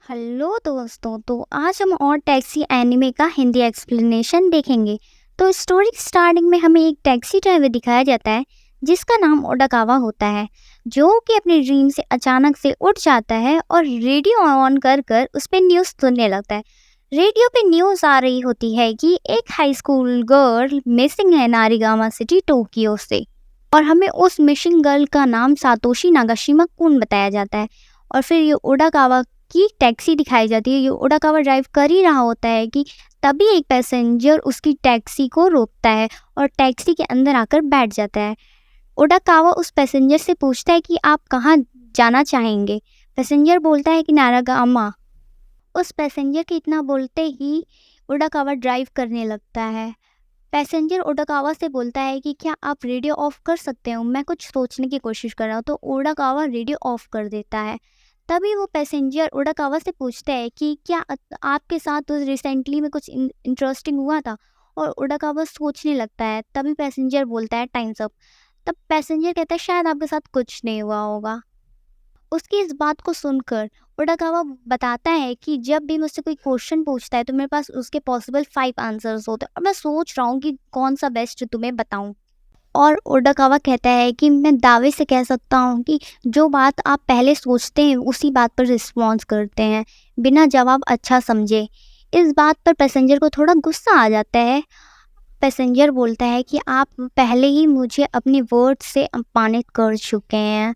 Hello दोस्तों, तो आज हम और टैक्सी एनिमे का हिंदी एक्सप्लेनेशन देखेंगे। तो स्टोरी स्टार्टिंग में हमें एक टैक्सी ड्राइवर दिखाया जाता है जिसका नाम ओडाकावा होता है, जो कि अपनी ड्रीम से अचानक से उठ जाता है और रेडियो ऑन कर कर उस पर न्यूज़ सुनने लगता है। रेडियो पे न्यूज़ आ रही होती है कि एक हाई स्कूल गर्ल मिसिंग है नारिगामा सिटी टोक्यो से, और हमें उस मिसिंग गर्ल का नाम सातोशी नागाशिमा कुन बताया जाता है। और फिर ये ओडाकावा की टैक्सी दिखाई जाती है। ये ओडाकावा ड्राइव कर ही रहा होता है कि तभी एक पैसेंजर उसकी टैक्सी को रोकता है और टैक्सी के अंदर आकर बैठ जाता है। ओडाकावा उस पैसेंजर से पूछता है कि आप कहाँ जाना चाहेंगे। पैसेंजर बोलता है कि नारागामा। उस पैसेंजर के इतना बोलते ही ओडाकावा ड्राइव करने लगता है। पैसेंजर ओडाकावा से बोलता है कि क्या आप रेडियो ऑफ कर सकते हो, मैं कुछ सोचने की कोशिश कर रहा हूँ। तो ओडाकावा रेडियो ऑफ कर देता है। तभी वो पैसेंजर ओडाकावा से पूछता है कि क्या आपके साथ रिसेंटली में कुछ इंटरेस्टिंग हुआ था। और ओडाकावा सोचने लगता है। तभी पैसेंजर बोलता है टाइम्स अप। तब पैसेंजर कहता है शायद आपके साथ कुछ नहीं हुआ होगा। उसकी इस बात को सुनकर ओडाकावा बताता है कि जब भी मुझसे कोई क्वेश्चन पूछता है तो मेरे पास उसके पॉसिबल 5 आंसर्स होते हैं और मैं सोच रहा हूँ कि कौन सा बेस्ट तुम्हें बताऊँ। और ओडाकावा कहता है कि मैं दावे से कह सकता हूँ कि जो बात आप पहले सोचते हैं उसी बात पर रिस्पॉन्स करते हैं, बिना जवाब अच्छा समझे। इस बात पर पैसेंजर को थोड़ा गुस्सा आ जाता है। पैसेंजर बोलता है कि आप पहले ही मुझे अपने वर्ड से अपमानित कर चुके हैं।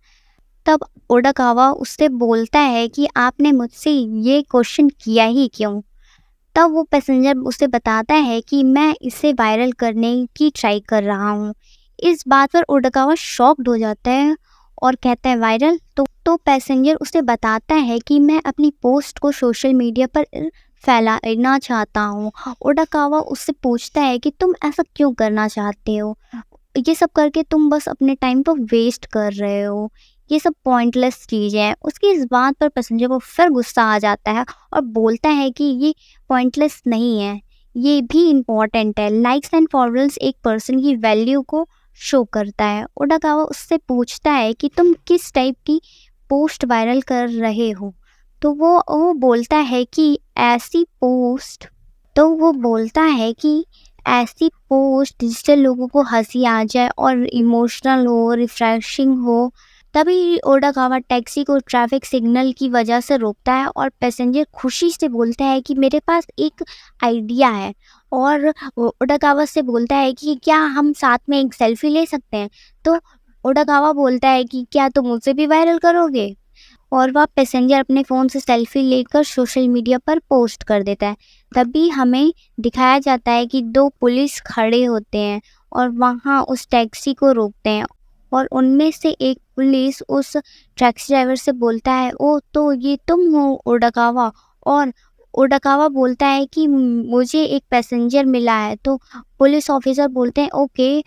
तब ओडाकावा उससे बोलता है कि आपने मुझसे ये क्वेश्चन किया ही क्यों। तब वो पैसेंजर उसे बताता है कि मैं इसे वायरल करने की ट्राई कर रहा हूँ। इस बात पर ओडाकावा शॉक्ड हो जाता है और कहता है वायरल। तो पैसेंजर उसे बताता है कि मैं अपनी पोस्ट को सोशल मीडिया पर फैलाना चाहता हूँ। ओडाकावा उससे पूछता है कि तुम ऐसा क्यों करना चाहते हो, ये सब करके तुम बस अपने टाइम को वेस्ट कर रहे हो, ये सब पॉइंटलेस चीज़ें हैं। उसकी इस बात पर पैसेंजर को फिर गुस्सा आ जाता है और बोलता है कि ये पॉइंटलेस नहीं है, ये भी इम्पॉर्टेंट है। लाइक्स एंड फॉलोअर्स एक पर्सन की वैल्यू को शो करता है। ओडाकावा उससे पूछता है कि तुम किस टाइप की पोस्ट वायरल कर रहे हो। तो वो बोलता है कि ऐसी पोस्ट वो बोलता है कि ऐसी पोस्ट जिससे लोगों को हंसी आ जाए और इमोशनल हो, रिफ्रेशिंग हो। तभी ओडाकावा टैक्सी को ट्रैफिक सिग्नल की वजह से रोकता है और पैसेंजर खुशी से बोलता है कि मेरे पास एक आइडिया है। और ओडाकावा से बोलता है कि क्या हम साथ में एक सेल्फी ले सकते हैं। तो ओडाकावा बोलता है कि क्या तुम मुझसे भी वायरल करोगे। और वह पैसेंजर अपने फ़ोन से सेल्फी लेकर सोशल मीडिया पर पोस्ट कर देता है। तभी हमें दिखाया जाता है कि 2 पुलिस खड़े होते हैं और वहाँ उस टैक्सी को रोकते हैं। और उनमें से एक पुलिस उस टैक्सी ड्राइवर से बोलता है, ओ तो ये तुम हो ओडाकावा। और ओडाकावा बोलता है कि मुझे एक पैसेंजर मिला है। तो पुलिस ऑफिसर बोलते हैं ओके,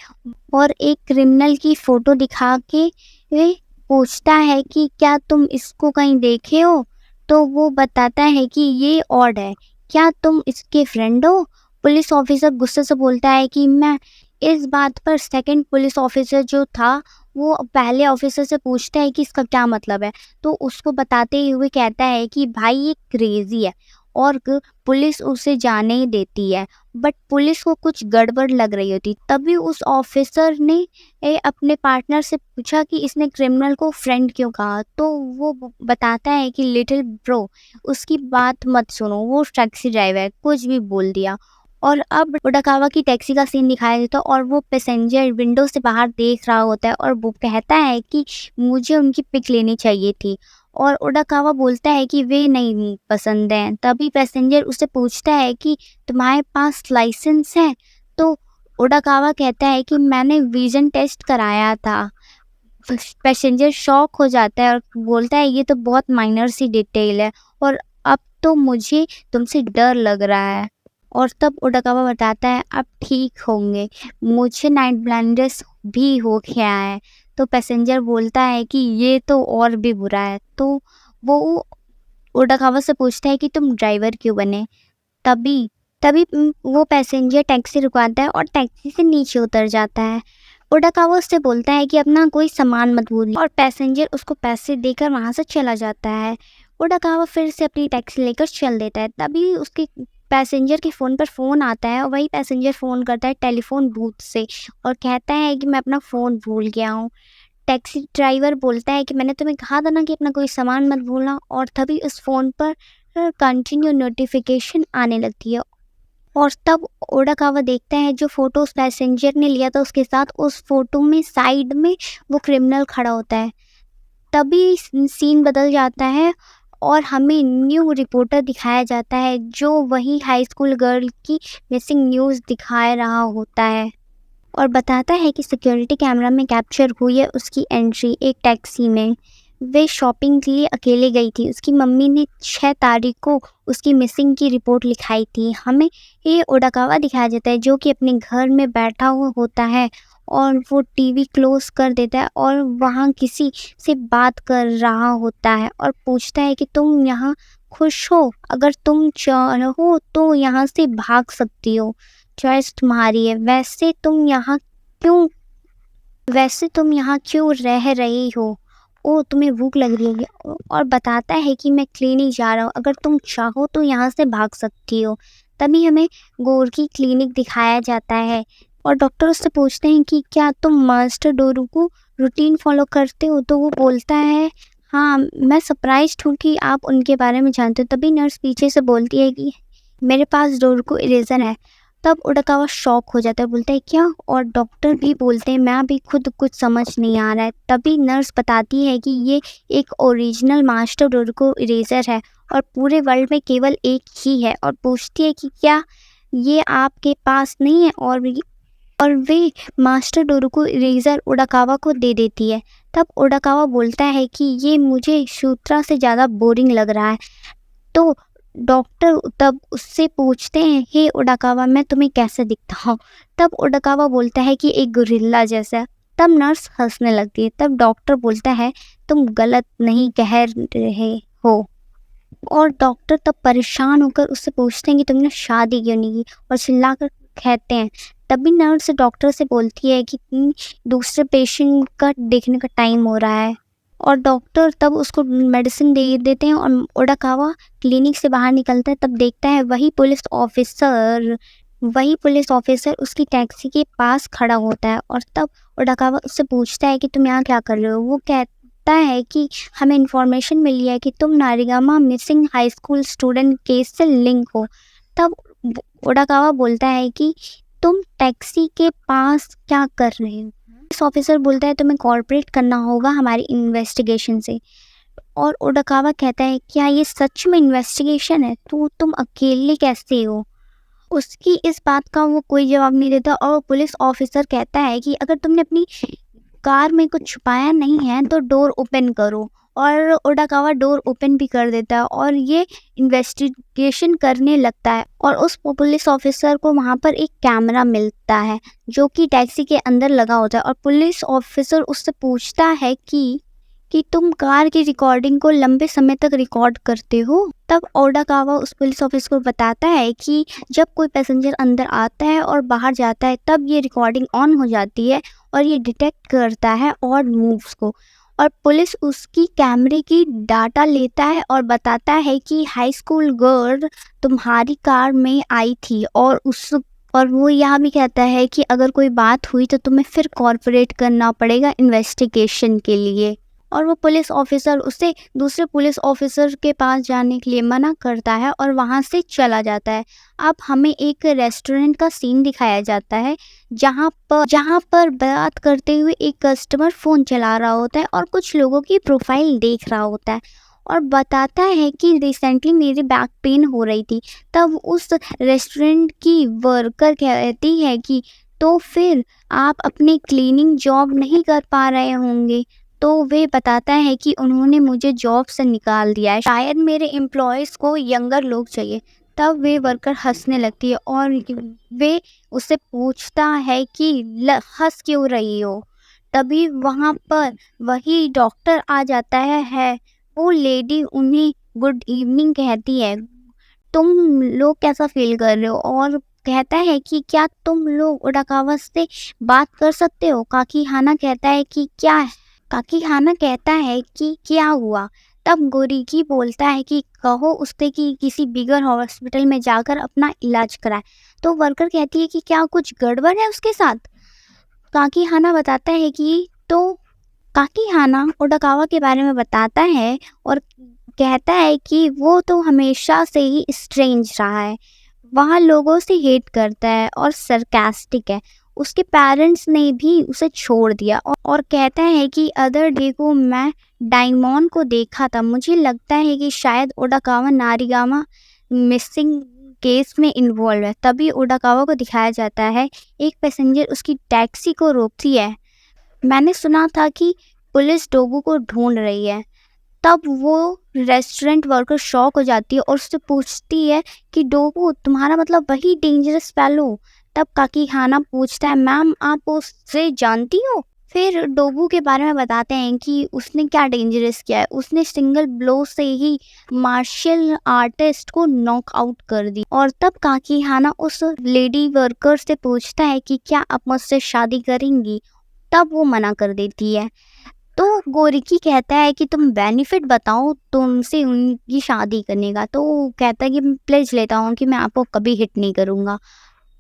और एक क्रिमिनल की फ़ोटो दिखा के वे पूछता है कि क्या तुम इसको कहीं देखे हो। तो वो बताता है कि ये ऑड है, क्या तुम इसके फ्रेंड हो। पुलिस ऑफिसर गुस्से से बोलता है कि मैं। इस बात पर सेकंड पुलिस ऑफिसर जो था वो पहले ऑफिसर से पूछता है कि इसका क्या मतलब है। तो उसको बताते हुए कहता है कि भाई ये क्रेजी है, और पुलिस उसे जाने ही देती है। बट पुलिस को कुछ गड़बड़ लग रही होती। तभी उस ऑफिसर ने अपने पार्टनर से पूछा कि इसने क्रिमिनल को फ्रेंड क्यों कहा। तो वो बताता है कि लिटिल ब्रो, उसकी बात मत सुनो, वो टैक्सी ड्राइवर कुछ भी बोल दिया। और अब ओडाकावा की टैक्सी का सीन दिखाया जाता है और वो पैसेंजर विंडो से बाहर देख रहा होता है और वो कहता है कि मुझे उनकी पिक लेनी चाहिए थी। और ओडाकावा बोलता है कि वे नहीं पसंद हैं। तभी पैसेंजर उससे पूछता है कि तुम्हारे पास लाइसेंस है। तो ओडाकावा कहता है कि मैंने विजन टेस्ट कराया था। पैसेंजर शॉक हो जाता है और बोलता है ये तो बहुत माइनर सी डिटेल है, और अब तो मुझे तुमसे डर लग रहा है। और तब ओडाकावा बताता है अब ठीक होंगे, मुझे नाइट ब्लाइंडनेस भी हो गया है। तो पैसेंजर बोलता है कि ये तो और भी बुरा है। तो वो ओडाकावा से पूछता है कि तुम ड्राइवर क्यों बने। तभी तभी वो पैसेंजर टैक्सी रुकवाता है और टैक्सी से नीचे उतर जाता है। ओडाकावा उससे बोलता है कि अपना कोई सामान मत भूलिए, और पैसेंजर उसको पैसे देकर वहाँ से चला जाता है। ओडाकावा फिर से अपनी टैक्सी लेकर चल देता है। तभी उसके पैसेंजर के फ़ोन पर फ़ोन आता है और वही पैसेंजर फ़ोन करता है टेलीफोन बूथ से और कहता है कि मैं अपना फ़ोन भूल गया हूँ। टैक्सी ड्राइवर बोलता है कि मैंने तुम्हें कहा था ना कि अपना कोई सामान मत भूलना, और तभी उस फ़ोन पर कंटिन्यू नोटिफिकेशन आने लगती है। और तब ओडाकावा देखता है जो फ़ोटो उस पैसेंजर ने लिया था उसके साथ, उस फ़ोटो में साइड में वो क्रिमिनल खड़ा होता है। तभी सीन बदल जाता है और हमें न्यू रिपोर्टर दिखाया जाता है जो वही हाई स्कूल गर्ल की मिसिंग न्यूज़ दिखा रहा होता है और बताता है कि सिक्योरिटी कैमरा में कैप्चर हुई है उसकी एंट्री एक टैक्सी में। वे शॉपिंग के लिए अकेले गई थी। उसकी मम्मी ने 6 तारीख को उसकी मिसिंग की रिपोर्ट लिखाई थी। हमें ये ओडाकावा दिखाया जाता है जो कि अपने घर में बैठा हुआ होता है और वो टीवी क्लोज कर देता है और वहाँ किसी से बात कर रहा होता है और पूछता है कि तुम यहाँ खुश हो? अगर तुम चाहो तो यहाँ से भाग सकती हो, चॉइस तुम्हारी है। वैसे तुम यहाँ क्यों रह रही हो? ओ, तुम्हें भूख लग रही होगी। और बताता है कि मैं क्लिनिक जा रहा हूँ, अगर तुम चाहो तो यहाँ से भाग सकती हो। तभी हमें गोर की क्लिनिक दिखाया जाता है और डॉक्टर उससे पूछते हैं कि क्या तुम मास्टर डोरू को रूटीन फॉलो करते हो? तो वो बोलता है हाँ, मैं सरप्राइज्ड हूँ कि आप उनके बारे में जानते हो। तभी नर्स पीछे से बोलती है कि मेरे पास डोरू को इरेजर है। तब ओडाकावा शॉक हो जाता है, बोलता है क्या? और डॉक्टर भी बोलते हैं मैं भी खुद कुछ समझ नहीं आ रहा है। तभी नर्स बताती है कि ये एक ओरिजिनल मास्टर डोरको इरेजर है और पूरे वर्ल्ड में केवल एक ही है, और पूछती है कि क्या ये आपके पास नहीं है? और वे मास्टर डोरको इरेजर ओडाकावा को दे देती है। तब ओडाकावा बोलता है कि ये मुझे सूत्रा से ज़्यादा बोरिंग लग रहा है। तो डॉक्टर तब उससे पूछते हैं हे ओडाकावा, मैं तुम्हें कैसे दिखता हूँ? तब ओडाकावा बोलता है कि एक गोरिल्ला जैसा। तब नर्स हंसने लगती है। तब डॉक्टर बोलता है तुम गलत नहीं कह रहे हो। और डॉक्टर तब परेशान होकर उससे पूछते हैं कि तुमने शादी क्यों नहीं की, और चिल्लाकर कहते हैं। तभी नर्स डॉक्टर से बोलती है कि दूसरे पेशेंट का देखने का टाइम हो रहा है, और डॉक्टर तब उसको मेडिसिन दे देते हैं और ओडाकावा क्लिनिक से बाहर निकलता है। तब देखता है वही पुलिस ऑफिसर उसकी टैक्सी के पास खड़ा होता है और तब ओडाकावा उससे पूछता है कि तुम यहाँ क्या कर रहे हो? वो कहता है कि हमें इन्फॉर्मेशन मिली है कि तुम Narigama missing high school student case से लिंक हो। तब ओडाकावा बोलता है कि तुम टैक्सी के पास क्या कर रहे हो? पुलिस ऑफिसर बोलता है तुम्हें कॉर्पोरेट करना होगा हमारी इन्वेस्टिगेशन से। और ओडाकावा कहता है क्या ये सच में इन्वेस्टिगेशन है? तो तुम अकेले कैसे हो? उसकी इस बात का वो कोई जवाब नहीं देता और पुलिस ऑफिसर कहता है कि अगर तुमने अपनी कार में कुछ छुपाया नहीं है तो डोर ओपन करो। और ओडाकावा डोर ओपन भी कर देता है और ये इन्वेस्टिगेशन करने लगता है। और उस पुलिस ऑफिसर को वहाँ पर एक कैमरा मिलता है जो कि टैक्सी के अंदर लगा होता है, और पुलिस ऑफिसर उससे पूछता है कि तुम कार की रिकॉर्डिंग को लंबे समय तक रिकॉर्ड करते हो? तब ओडाकावा उस पुलिस ऑफिसर को बताता है कि जब कोई पैसेंजर अंदर आता है और बाहर जाता है तब ये रिकॉर्डिंग ऑन हो जाती है और ये डिटेक्ट करता है और मूव्स को, और पुलिस उसकी कैमरे की डाटा लेता है और बताता है कि हाई स्कूल गर्ल तुम्हारी कार में आई थी। और वो यहाँ भी कहता है कि अगर कोई बात हुई तो तुम्हें फिर कॉर्पोरेट करना पड़ेगा इन्वेस्टिगेशन के लिए। और वो पुलिस ऑफिसर उसे दूसरे पुलिस ऑफिसर के पास जाने के लिए मना करता है और वहाँ से चला जाता है। अब हमें एक रेस्टोरेंट का सीन दिखाया जाता है जहाँ पर बात करते हुए एक कस्टमर फ़ोन चला रहा होता है और कुछ लोगों की प्रोफाइल देख रहा होता है और बताता है कि रिसेंटली मेरी बैक पेन हो रही थी। तब उस रेस्टोरेंट की वर्कर कहती है कि तो फिर आप अपनी क्लीनिंग जॉब नहीं कर पा रहे होंगे? तो वे बताता है कि उन्होंने मुझे जॉब से निकाल दिया है, शायद मेरे एम्प्लॉयज़ को यंगर लोग चाहिए। तब वे वर्कर हंसने लगती है और वे उससे पूछता है कि हंस क्यों रही हो? तभी वहाँ पर वही डॉक्टर आ जाता है। वो लेडी उन्हें गुड इवनिंग कहती है, तुम लोग कैसा फील कर रहे हो? और कहता है कि क्या तुम लोग ओडाकावा से बात कर सकते हो? काकी हाना कहता है कि क्या हुआ? तब गोरीकी बोलता है कि कहो उससे कि किसी बिगर हॉस्पिटल में जाकर अपना इलाज कराए। तो वर्कर कहती है कि क्या कुछ गड़बड़ है उसके साथ। काकी हाना बताता है कि तो काकी हाना ओडाकावा के बारे में बताता है और कहता है कि वो तो हमेशा से ही स्ट्रेंज रहा है, वहाँ लोगों से हेट करता है और सरकास्टिक है। उसके पेरेंट्स ने भी उसे छोड़ दिया और कहता है कि अदर डे को मैं डायमंड को देखा था, मुझे लगता है कि शायद ओडाकावा नारिगामा मिसिंग केस में इन्वॉल्व है। तभी ओडाकावा को दिखाया जाता है एक पैसेंजर उसकी टैक्सी को रोकती है। मैंने सुना था कि पुलिस डोबू को ढूंढ रही है। तब वो रेस्टोरेंट वर्कर शॉक हो जाती है और उससे पूछती है कि डोबू तुम्हारा मतलब वही डेंजरस फेलो। तब काकी हाना पूछता है मैम आप उससे जानती हो। फिर डोबू के बारे में बताते हैं कि उसने क्या डेंजरस किया है। उसने सिंगल ब्लो से ही मार्शल आर्टिस्ट को नॉक आउट कर दी। और तब काकी हाना उस लेडी वर्कर से पूछता है कि क्या आप मुझसे शादी करेंगी। तब वो मना कर देती है। तो गोरिकी कहता है कि तुम बेनिफिट बताओ तुमसे उनकी शादी करने का। तो वो कहता है कि मैं प्लेज लेता हूँ कि मैं आपको कभी हिट नहीं करूँगा।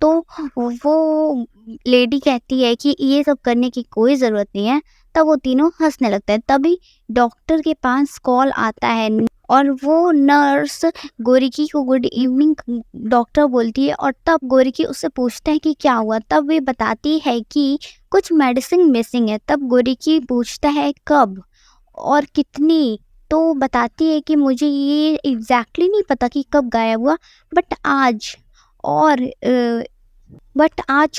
तो वो लेडी कहती है कि ये सब करने की कोई ज़रूरत नहीं है। तब वो तीनों हंसने लगते हैं। तभी डॉक्टर के पास कॉल आता है और वो नर्स गोरिकी को गुड इवनिंग डॉक्टर बोलती है। और तब गोरिकी उससे पूछता है कि क्या हुआ। तब वे बताती है कि कुछ मेडिसिन मिसिंग है। तब गोरिकी पूछता है कब और कितनी। तो बताती है कि मुझे ये एग्जैक्टली नहीं पता कि कब गायब हुआ, बट आज और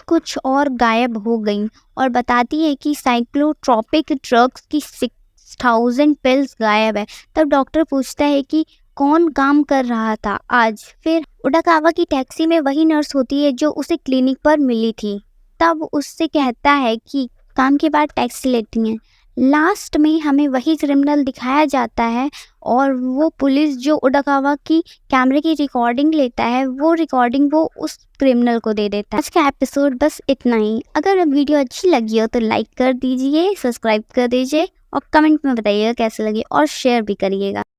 कुछ और गायब हो गई। और बताती है कि साइक्लोट्रॉपिक ड्रग्स की 6000 पिल्स गायब है। तब डॉक्टर पूछता है कि कौन काम कर रहा था आज। फिर ओडाकावा की टैक्सी में वही नर्स होती है जो उसे क्लिनिक पर मिली थी। तब उससे कहता है कि काम के बाद टैक्सी लेती हैं। लास्ट में हमें वही क्रिमिनल दिखाया जाता है और वो पुलिस जो ओडाकावा की कैमरे की रिकॉर्डिंग लेता है वो रिकॉर्डिंग वो उस क्रिमिनल को दे देता है। आज का एपिसोड बस इतना ही। अगर वीडियो अच्छी लगी हो तो लाइक कर दीजिए, सब्सक्राइब कर दीजिए और कमेंट में बताइएगा कैसे लगी और शेयर भी करिएगा।